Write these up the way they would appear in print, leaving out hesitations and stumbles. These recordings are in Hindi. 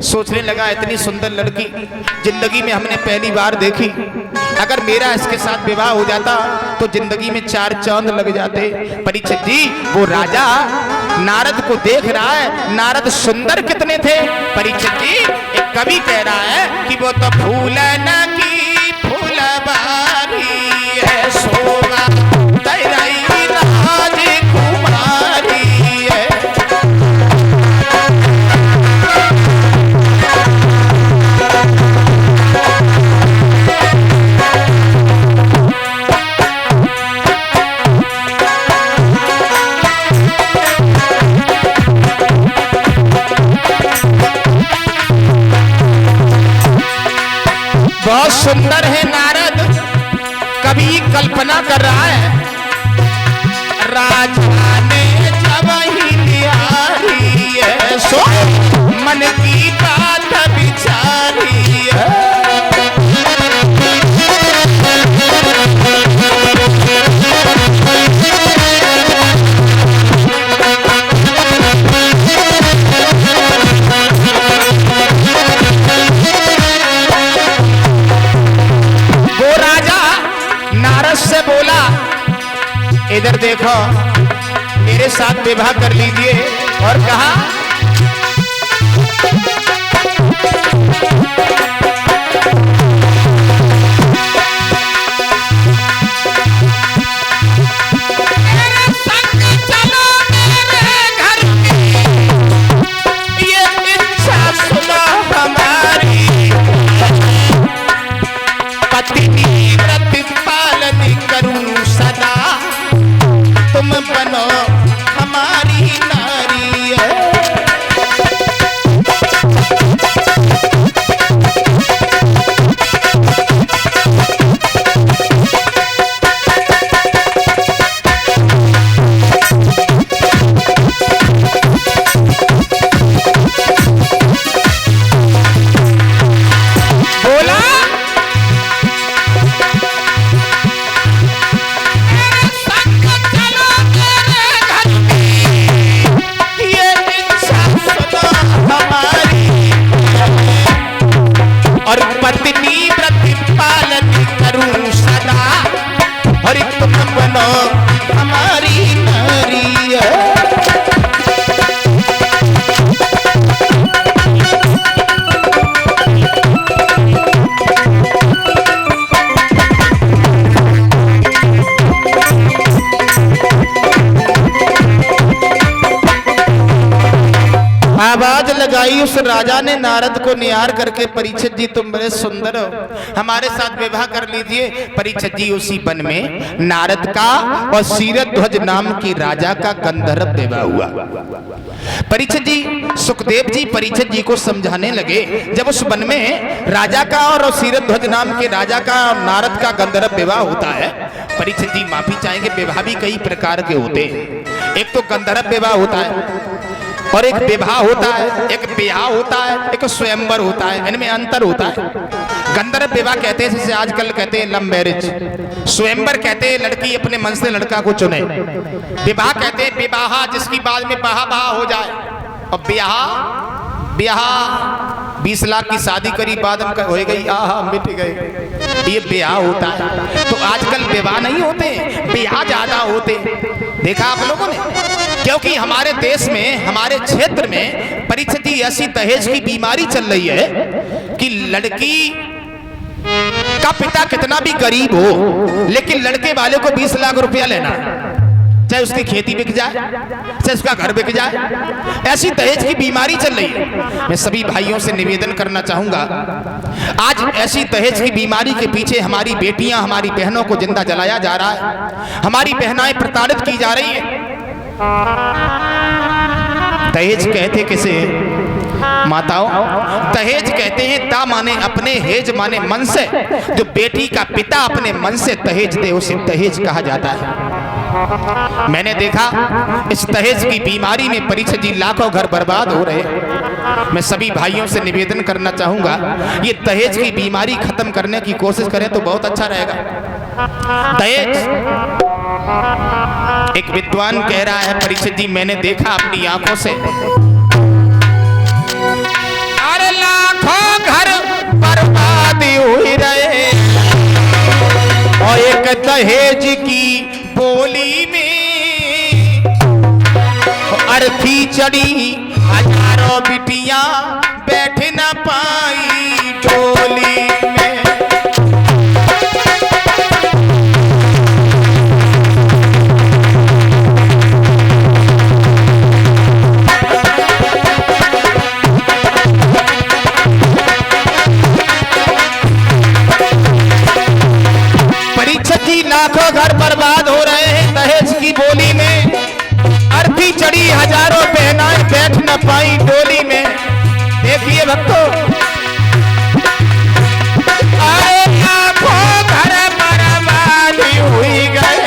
सोचने लगा इतनी सुंदर लड़की जिंदगी में हमने पहली बार देखी, अगर मेरा इसके साथ विवाह हो जाता तो जिंदगी में 4 चांद लग जाते। परीक्षित जी वो राजा नारद को देख रहा है, नारद सुंदर कितने थे। परीक्षित जी एक कवि कह रहा है कि वो तो फूल न की फूलबारी है, शोभा तेरी राजकुमारी है। बहुत सुंदर है नारद, कभी कल्पना कर रहा है राजा ने जब ही निहारी है, सो मन की बात विचारी है। से बोला इधर देखो मेरे साथ विवाह कर लीजिए, और कहा मेरे संग चलो मेरे घर में, ये इच्छा सुनो हमारी, पत्नी व्रत पालन करूं सदा, तुम बनो हमारी नारी है। और पत्नी व्रत पालन करूं सदा, और तुम बनो हमारी नारी है। आवाज लगाई उस राजा ने नारद को निहार करके, परीक्षित जी तुम बड़े सुंदर हो, हमारे साथ विवाह कर लीजिए। परीक्षित जी उसी वन में नारद का और क्षीरध्वज नाम की राजा का गंधर्व विवाह हुआ। परीक्षित जी सुखदेव जी परीक्षित जी को समझाने लगे, जब उस वन में राजा का और क्षीरध्वज नाम के राजा का और नारद का गंधर्व विवाह होता है। परीक्षित जी माफी चाहेंगे, विवाह भी कई प्रकार के होते हैं, एक तो गंधर्व विवाह होता है और एक विवाह होता है, एक ब्याह होता है, एक स्वयंवर होता है, इनमें अंतर होता है। गंधर्व विवाह कहते हैं जिसे आजकल कहते हैं लव मैरिज, स्वयंवर कहते हैं लड़की अपने मन से लड़का को चुने, विवाह कहते हैं विवाह जिसकी बाद में बहा हो जाए, और ब्याह 20 लाख की शादी करी बाद में हो गई आहा मिट गए, ये ब्याह होता है। तो आजकल विवाह नहीं होते, ब्याह ज्यादा होते, देखा आप लोगों ने, क्योंकि हमारे देश में हमारे क्षेत्र में परिस्थिति ऐसी दहेज की बीमारी चल रही है कि लड़की का पिता कितना भी गरीब हो लेकिन लड़के वाले को 20 लाख रुपया लेना, चाहे उसकी खेती बिक जाए, चाहे उसका घर बिक जाए, ऐसी दहेज की बीमारी चल रही है। मैं सभी भाइयों से निवेदन करना चाहूंगा, आज ऐसी दहेज की बीमारी के पीछे हमारी बेटियां, हमारी बहनों को जिंदा जलाया जा रहा है, हमारी बहनाएं प्रताड़ित की जा रही है। दहेज कहते किसे माताओं, दहेज कहते हैं दा माने अपने, हेज माने मन से, जो बेटी का पिता अपने मन से दहेज दे उसे दहेज कहा जाता है। मैंने देखा इस दहेज की बीमारी में परीक्षित जी लाखों घर बर्बाद हो रहे। मैं सभी भाइयों से निवेदन करना चाहूंगा, ये दहेज की बीमारी खत्म करने की कोशिश करें तो बहुत अच्छा रहेगा। दहेज, एक विद्वान कह रहा है परीक्षित जी मैंने देखा अपनी आंखों से, अरे दहेज की बोली में अर्थी चढ़ी हजारों बिटियां बैठ न पाई डोली में। परीक्षित जी लाखों घर बर्बाद हो रहे हैं दहेज की बोली में। अर्थी चढ़ी हजारों बहनाएं बैठ न पाई डोली में। देखिए भक्तों, आए लाखों घर बर्बाद हुई गए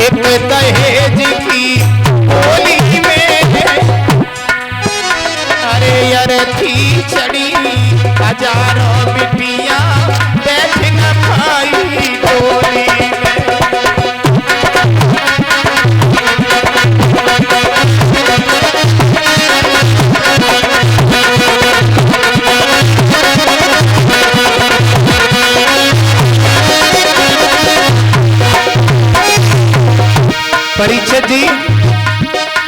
एक दहेज की बोली में। अरे अर्थी चढ़ी हजारों बिटियां बैठ न पाई डोली में। परीक्षित जी,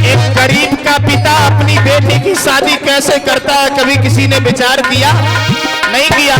एक गरीब का पिता अपनी बेटी की शादी कैसे करता है, कभी किसी ने विचार किया? नहीं किया।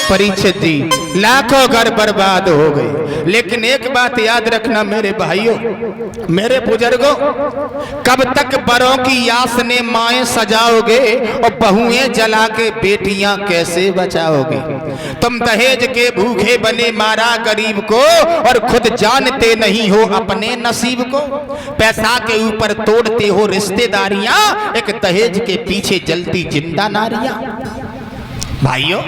परीक्षित जी, लाखों घर बर्बाद हो गए, लेकिन एक बात याद रखना मेरे भाइयों, मेरे बुजुर्गों, कब तक बरों की आस ने माएं सजाओगे और बहुएं जला के बेटियां कैसे बचाओगे? तुम दहेज के भूखे बने मारा गरीब को और खुद जानते नहीं हो अपने नसीब को। पैसा के ऊपर तोड़ते हो रिश्तेदारियां, एक दहेज के पीछे जलती जिंदा नारियां। भाइयों,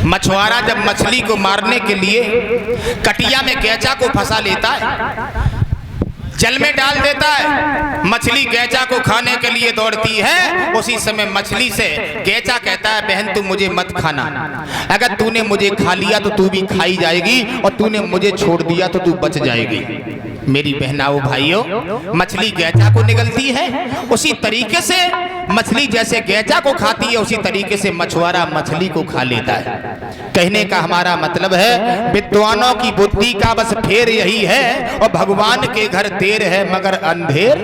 मछुआरा जब मछली को मारने के लिए कटिया में गैचा को फंसा लेता है, जल में डाल देता है, मछली गैचा को खाने के लिए दौड़ती है, उसी समय मछली से गैचा कहता है, बहन तू मुझे मत खाना, अगर तूने मुझे खा लिया तो तू भी खाई जाएगी और तूने मुझे छोड़ दिया तो तू बच जाएगी। मेरी बहनाओं भाइयों, मछली गैचा को निगलती है, उसी तरीके से मछली जैसे गैचा को खाती है उसी तरीके से मछुआरा मछली को खा लेता है। कहने का हमारा मतलब है, विद्वानों की बुद्धि का बस फेर यही है और भगवान के घर देर है मगर अंधेर।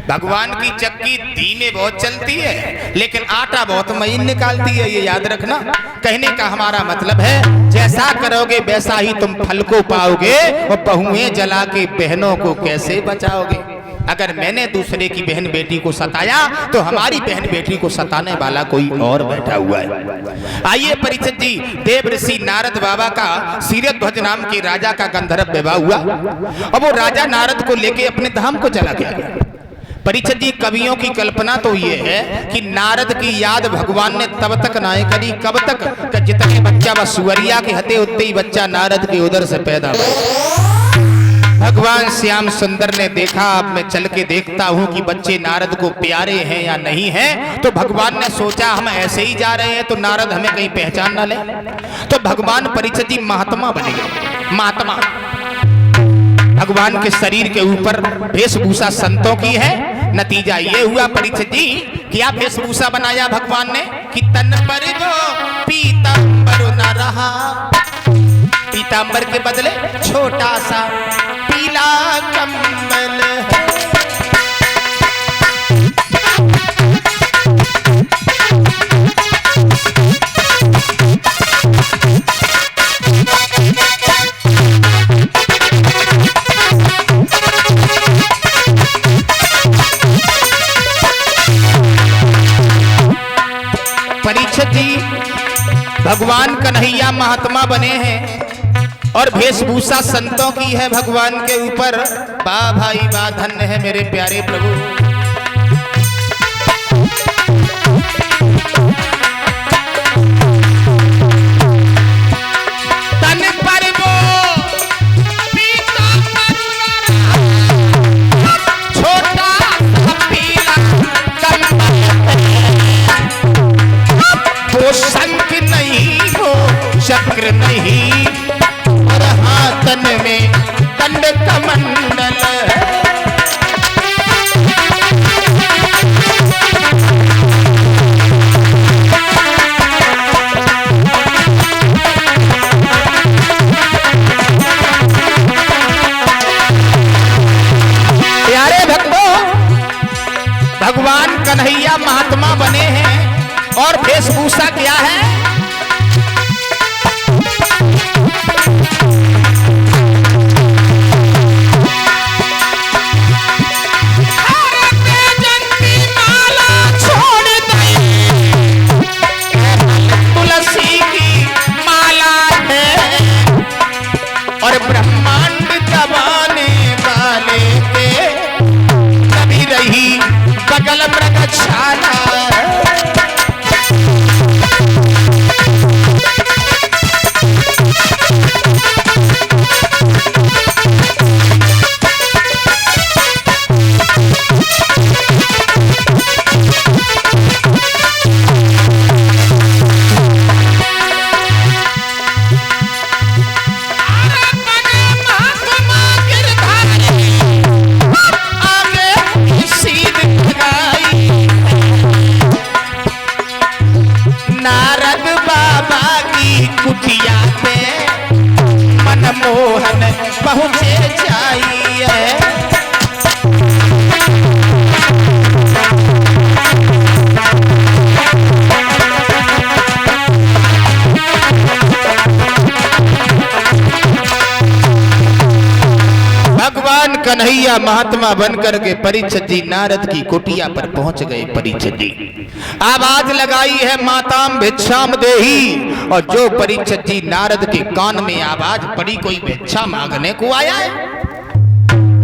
भगवान की चक्की धीमे बहुत चलती है लेकिन आटा बहुत महीन निकालती है, ये याद रखना। कहने का हमारा मतलब है, जैसा करोगे वैसा ही तुम फल को पाओगे और बहुएं जला के बहनों को कैसे बचाओगे। अगर मैंने दूसरे की बहन बेटी को सताया तो हमारी बहन बेटी को सताने वाला कोई और बैठा हुआ है। आइए परीक्षित जी, देव ऋषि नारद बाबा का शीरध्वज नाम के राजा का गंधर्व विवाह हुआ और वो राजा नारद को लेके अपने धाम को चला गया। परीक्षित जी, कवियों की कल्पना तो ये है कि नारद की याद भगवान ने तब तक ना करी, कब तक कि जितने बच्चा बस सुवरिया के हते उतने ही बच्चा नारद के उदर से पैदा हुआ। भगवान श्याम सुंदर ने देखा, अब मैं चल के देखता हूं कि बच्चे नारद को प्यारे हैं या नहीं हैं। तो भगवान ने सोचा हम ऐसे ही जा रहे हैं तो नारद हमें कहीं पहचान ना ले, तो भगवान परीक्षित जी महात्मा बन गए। महात्मा भगवान के शरीर के ऊपर वेशभूषा संतों की है। नतीजा ये हुआ परीक्षित जी, क्या वेशभूषा बनाया भगवान ने? कि तन पर वो पीतांबर न रहा, पीतांबर के बदले छोटा सा पीला कंबल। परीक्षित जी भगवान कन्हैया महात्मा बने हैं और वेशभूषा संतों की है भगवान के ऊपर। वाह भाई वाह, धन्य है मेरे प्यारे प्रभु। तन पर वो पीतांबर छोटा सा पीला कंबल, वो शंख नहीं वो चक्र नहीं और हाथन में दंड कमंडल। प्यारे भक्तों, भगवान कन्हैया महात्मा बने हैं और वेशभूषा क्या है? तुलसी की माला है और ब्रह्मांड दबाने वाले के कभी रही बगल मृगशाला। नारद बाबा की कुटिया पे मनमोहन पहुँचे जाइए। भगवान कन्हैया महात्मा बनकर के परीक्षित जी नारद की कुटिया पर पहुंच गए। परीक्षित जी आवाज लगाई है माताम भिक्षाम देही, और जो परीक्षित जी नारद के कान में आवाज पड़ी कोई भिक्षा मांगने को आया है।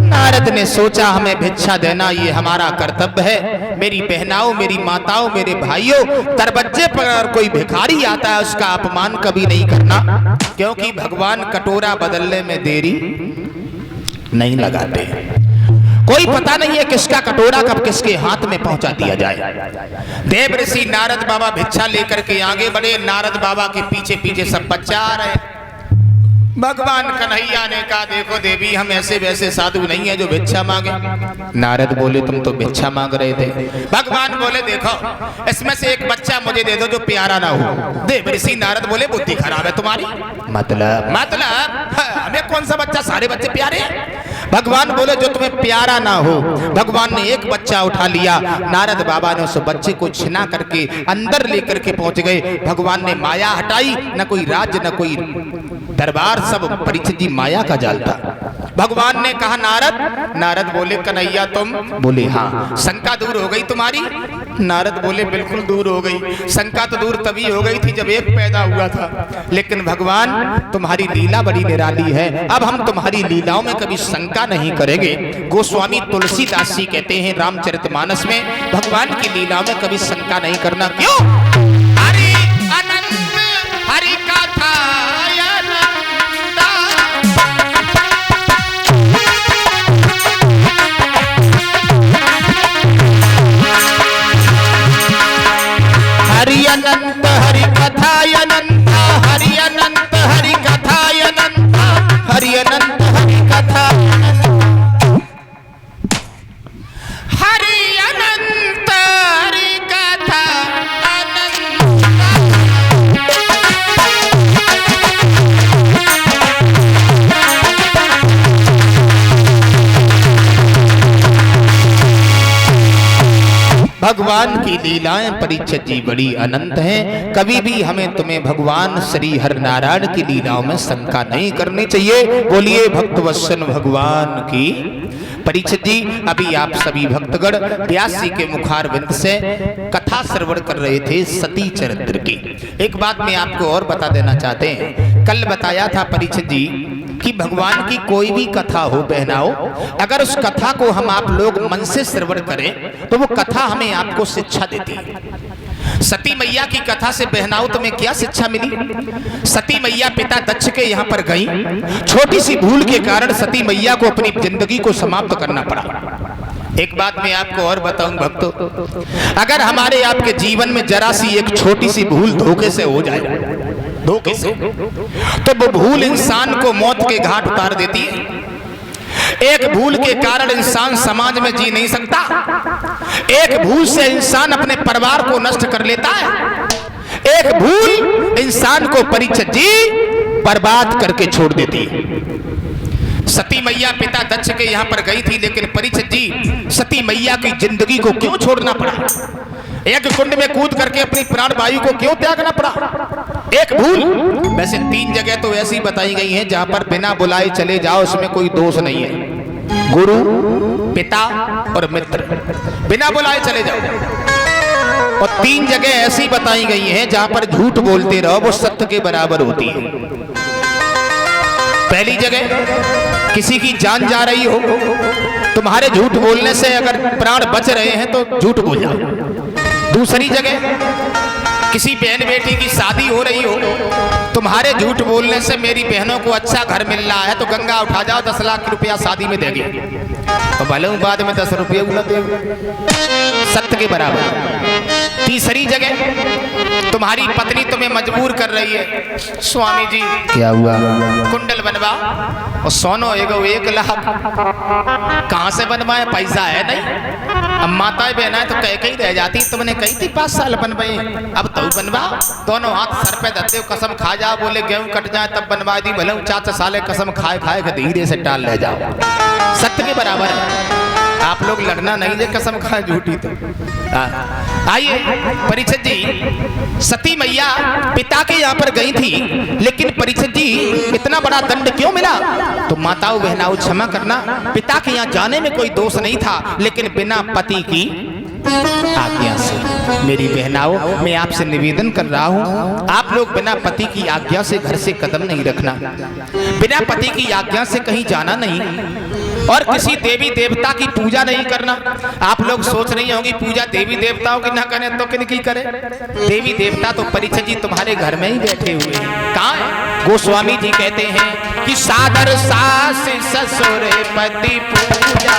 नारद ने सोचा हमें भिक्षा देना ये हमारा कर्तव्य है। मेरी बहनाओं, मेरी माताओं, मेरे भाइयों, दरवाजे पर अगर कोई भिखारी आता है उसका अपमान कभी नहीं करना, क्योंकि भगवान कटोरा बदलने में देरी नहीं लगाते। कोई पता नहीं है किसका कटोरा कब किसके हाथ में पहुंचा दिया जाए। देव ऋषि नारद बाबा भिक्षा लेकर के आगे बढ़े। नारद बाबा के पीछे पीछे सब बच्चा आ रहे। भगवान कन्हैया ने कहा देखो देवी, हम ऐसे वैसे साधु नहीं है जो भिक्षा मांगे। नारद बोले तुम तो भिक्षा मांग रहे थे। भगवान बोले देखो इसमें से एक बच्चा मुझे दे दो जो प्यारा ना हो। देव ऋषि नारद बोले बुद्धि खराब है तुम्हारी। मतलब हमें कौन सा बच्चा, सारे बच्चे प्यारे हैं। भगवान बोले जो तुम्हें प्यारा ना हो। भगवान ने एक बच्चा उठा लिया। नारद बाबा ने उस बच्चे को छिना करके अंदर लेकर के पहुंच गए। भगवान ने माया हटाई, न कोई राज्य न कोई दरबार, सब परीक्षित जी माया का जाल था। भगवान ने कहा नारद। नारद बोले कन्हैया तुम? बोले हाँ। शंका दूर हो गई तुम्हारी? नारद बोले बिल्कुल दूर हो गई। शंका तो दूर तभी हो गई थी जब एक पैदा हुआ था, लेकिन भगवान तुम्हारी लीला बड़ी निराली है। अब हम तुम्हारी लीलाओं में कभी शंका नहीं करेंगे। गोस्वामी तुलसीदास जी कहते हैं रामचरितमानस में, भगवान की लीलाओं में कभी शंका नहीं करना। क्यों? हरि अनंत हरि कथा हरि अनंत हरि कथाय अनंत, हरि अनंत हरि कथाय अनंत, हरि अनंत हरि कथा, हरि अनंत हरि कथा अनंत। भगवान की लीलाएं परीक्षित जी बड़ी अनंत हैं। कभी भी हमें तुम्हें भगवान श्री हर नारायण की लीलाओं में शंका नहीं करनी चाहिए। बोलिए भक्तवत्सल भगवान की। परीक्षित जी, अभी आप सभी भक्तगण व्यास जी के मुखारविंद से कथा श्रवण कर रहे थे सती चरित्र की। एक बात मैं आपको और बता देना चाहते हैं। कल बताया था परीक्षित जी कि भगवान की कोई भी कथा हो बहनाओ, अगर उस कथा को हम आप लोग मन से श्रवण करें तो वो कथा हमें आपको शिक्षा देती है। सती मैया की कथा से बहनाओ तुम्हें क्या शिक्षा मिली? सती मैया पिता दक्ष के यहाँ पर गई। छोटी सी भूल के कारण सती मैया को अपनी जिंदगी को समाप्त करना पड़ा। एक बात मैं आपको और बताऊं भक्तों, अगर हमारे आपके जीवन में जरा सी एक छोटी सी भूल धोखे से हो जाए, धोखे से, तो वो भूल इंसान को मौत के घाट उतार देती है। एक भूल के कारण इंसान समाज में जी नहीं सकता। एक भूल से इंसान अपने परिवार को नष्ट कर लेता है। एक भूल इंसान को परीक्षित जी बर्बाद करके छोड़ देती है। सती मैया पिता दक्ष के यहाँ पर गई थी, लेकिन परीक्षित जी सती मैया की जिंदगी को क्यों छोड़ना पड़ा? एक कुंड में कूद करके अपनी प्राण वायु को क्यों त्यागना पड़ा? एक भूल। वैसे 3 जगह तो ऐसी बताई गई हैं जहां पर बिना बुलाए चले जाओ, उसमें कोई दोष नहीं है। गुरु, पिता और मित्र, बिना बुलाए चले जाओ। और 3 जगह ऐसी बताई गई हैं जहां पर झूठ बोलते रहो वो सत्य के बराबर होती है। पहली जगह किसी की जान जा रही हो, तुम्हारे झूठ बोलने से अगर प्राण बच रहे हैं तो झूठ बोल जाओ। दूसरी जगह किसी बहन बेटी की शादी हो रही हो, तुम्हारे झूठ बोलने से मेरी बहनों को अच्छा घर मिल रहा है तो गंगा उठा जाओ, 10 लाख रुपया शादी में देगी, तो भले बाद में 10 रुपये सत्य के बराबर। तीसरी जगह तुम्हारी पत्नी तुम्हें मजबूर कर रही है, स्वामी जी क्या हुआ, कुंडल बनवा और सोनो एगो 1 लाख। कहां से बनवाए? पैसा है नहीं। अब माताएं बहना है तो कह के ही रह जाती, तुमने कही थी 5 साल बनवाए, अब तो बनवा। दोनों हाथ सर पे धरते हो, कसम खा जाओ, बोले गेहूं कट जाए तब बनवा दी, भले 4 साल कसम खाए खाए के धीरे से टाल ले जाओ। सत्य के बराबर है। आप लोग लड़ना नहीं दे, कसम खाए झूठी तो। आइए परीक्षित जी, सती मैया पिता के यहाँ पर गई थी, लेकिन परीक्षित जी इतना बड़ा दंड क्यों मिला? तो माताओं बहनाओं क्षमा करना, पिता के यहाँ जाने में कोई दोष नहीं था, लेकिन बिना पति की आज्ञा से। मेरी बहनाओं, मैं आपसे निवेदन कर रहा हूं, आप लोग बिना पति की आज्ञा से घर से कदम नहीं रखना, बिना पति की आज्ञा से कहीं जाना नहीं, और किसी देवी देवता की पूजा नहीं करना। आप लोग सोच रही होंगी पूजा देवी देवताओं की ना करें तो किनकी करें? देवी देवता तो परीक्षित जी तुम्हारे घर में ही बैठे हुए हैं। कहाँ है? गोस्वामी जी कहते हैं कि सादर सास ससुर पति पूजा,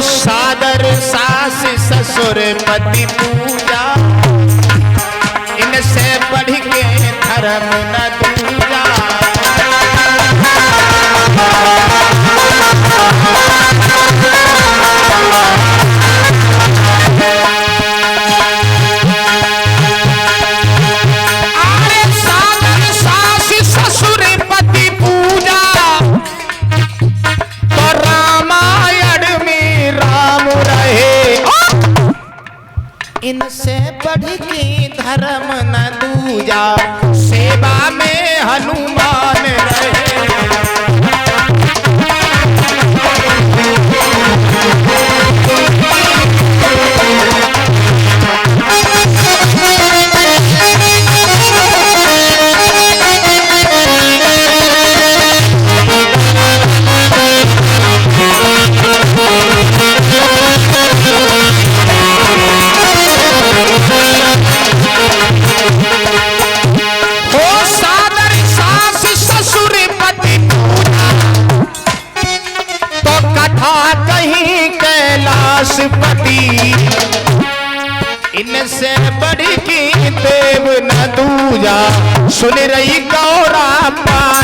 सादर सास ससुर पति पूजा, इनसे बढ़ के धर्म न दूजा। अरे सादर सास ससुर पति पूजा, तो रामायण में राम रहे, इनसे बढ़ के धर्म न दूजा, सेवा में हनुमान रहे। इनसे बढ़ की देव न दूजा, सुन रही गौरा पान